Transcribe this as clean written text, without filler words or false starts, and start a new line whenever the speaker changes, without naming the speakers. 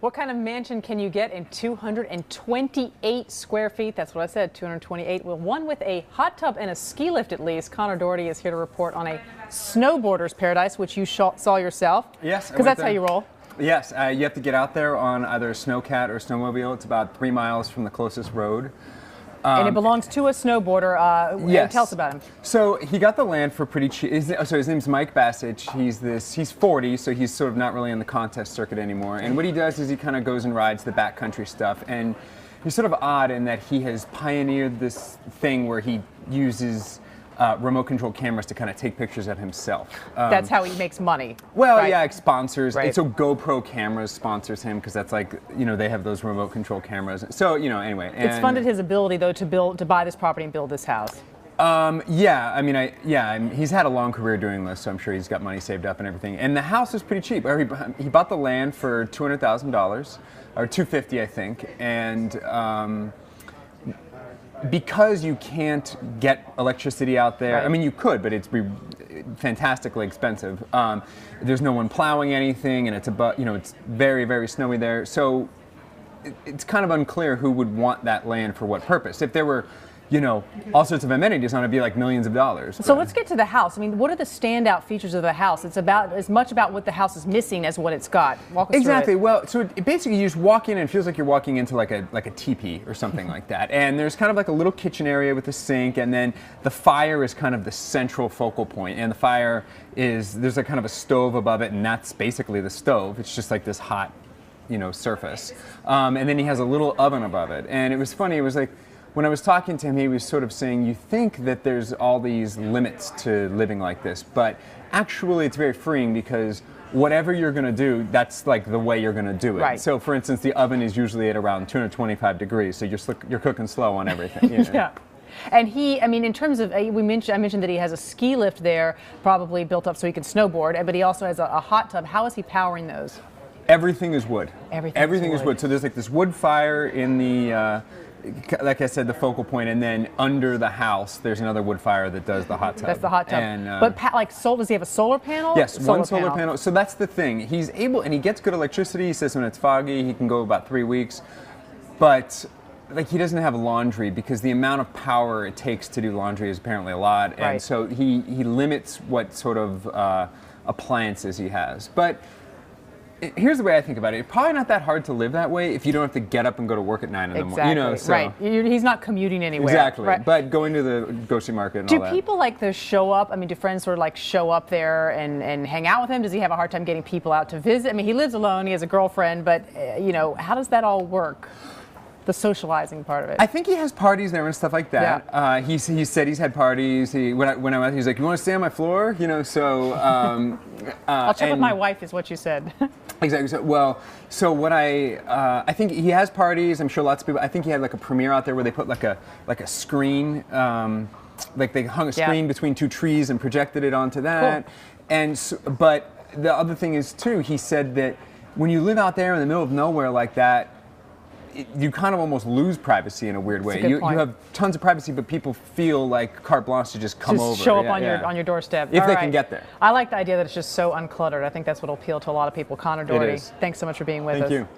What kind of mansion can you get in 228 square feet? That's what I said, 228. Well, one with a hot tub and a ski lift at least. Connor Doherty is here to report on a snowboarder's paradise, which you saw yourself.
Yes.
Because that's how you roll.
Yes, you have to get out there on either a snowcat or snowmobile. It's about 3 miles from the closest road.
And it belongs to a snowboarder.
Yes.
Tell us about him.
So he got the land for pretty cheap. His name's Mike Basich. He's 40, so he's sort of not really in the contest circuit anymore. And what he does is he kind of goes and rides the backcountry stuff. And he's sort of odd in that he has pioneered this thing where he uses remote control cameras to kind of take pictures of himself.
That's how he makes money.
Well,
right?
yeah, sponsors.
Right.
And so GoPro cameras sponsors him because that's like, they have those remote control cameras. So, anyway.
It's funded his ability, though, to buy this property and build this house.
Yeah, I mean, he's had a long career doing this, so I'm sure he's got money saved up and everything. And the house is pretty cheap. He bought the land for $200,000, or $250,000, I think. And because you can't get electricity out there,
right.
I mean, you could, but it's fantastically expensive. There's no one plowing anything, and it's very, very snowy there. So it's kind of unclear who would want that land for what purpose. If there were, all sorts of amenities on it, it'd be like millions of dollars.
So let's get to the house. I mean, what are the standout features of the house? It's about as much about what the house is missing as what it's got. Walk us
exactly.
through it.
Well, so basically you just walk in and it feels like you're walking into like a teepee or something like that. And there's kind of like a little kitchen area with a sink, and then the fire is kind of the central focal point. And the fire there's a kind of a stove above it, and that's basically the stove. It's just like this hot, surface. And then he has a little oven above it. And it was funny. It was like, when I was talking to him, he was sort of saying, you think that there's all these limits to living like this, but actually it's very freeing because whatever you're going to do, that's like the way you're going to do it.
Right.
So for instance, the oven is usually at around 225 degrees, so you're cooking slow on everything.
Yeah. And in terms of, I mentioned that he has a ski lift there, probably built up so he can snowboard, but he also has a hot tub. How is he powering those?
Everything is wood.
Everything
is wood. So there's like this wood fire in the, like I said, the focal point, and then under the house, there's another wood fire that does the hot tub.
That's the hot tub.
And,
but does he have a solar panel?
Yes, one solar panel. So that's the thing. He's able, and he gets good electricity. He says when it's foggy, he can go about 3 weeks. But he doesn't have laundry because the amount of power it takes to do laundry is apparently a lot.
Right.
And so he limits what sort of appliances he has. But here's the way I think about it. It's probably not that hard to live that way if you don't have to get up and go to work at 9 in the morning.
Exactly. Right. He's not commuting anywhere.
Exactly.
Right.
But going to the grocery market and all that.
Do people like to show up? I mean, do friends sort of like show up there and hang out with him? Does he have a hard time getting people out to visit? I mean, he lives alone. He has a girlfriend. But, how does that all work? The socializing part of it.
I think he has parties there and stuff like that.
Yeah.
He said he's had parties. When I went, he's like, "You want to stay on my floor?" So.
I'll check with my wife, is what you said.
Exactly. So what I think he has parties. I'm sure lots of people. I think he had like a premiere out there where they put like a screen, like they hung a screen between 2 trees and projected it onto that.
Cool.
And but the other thing is too, he said that when you live out there in the middle of nowhere like that, you kind of almost lose privacy in a weird way. You have tons of privacy, but people feel like carte blanche to just come over.
Show up on your doorstep.
If they can get there.
I like the idea that it's just so uncluttered. I think that's what will appeal to a lot of people. Connor Doherty, thanks so much for being with us.
Thank you.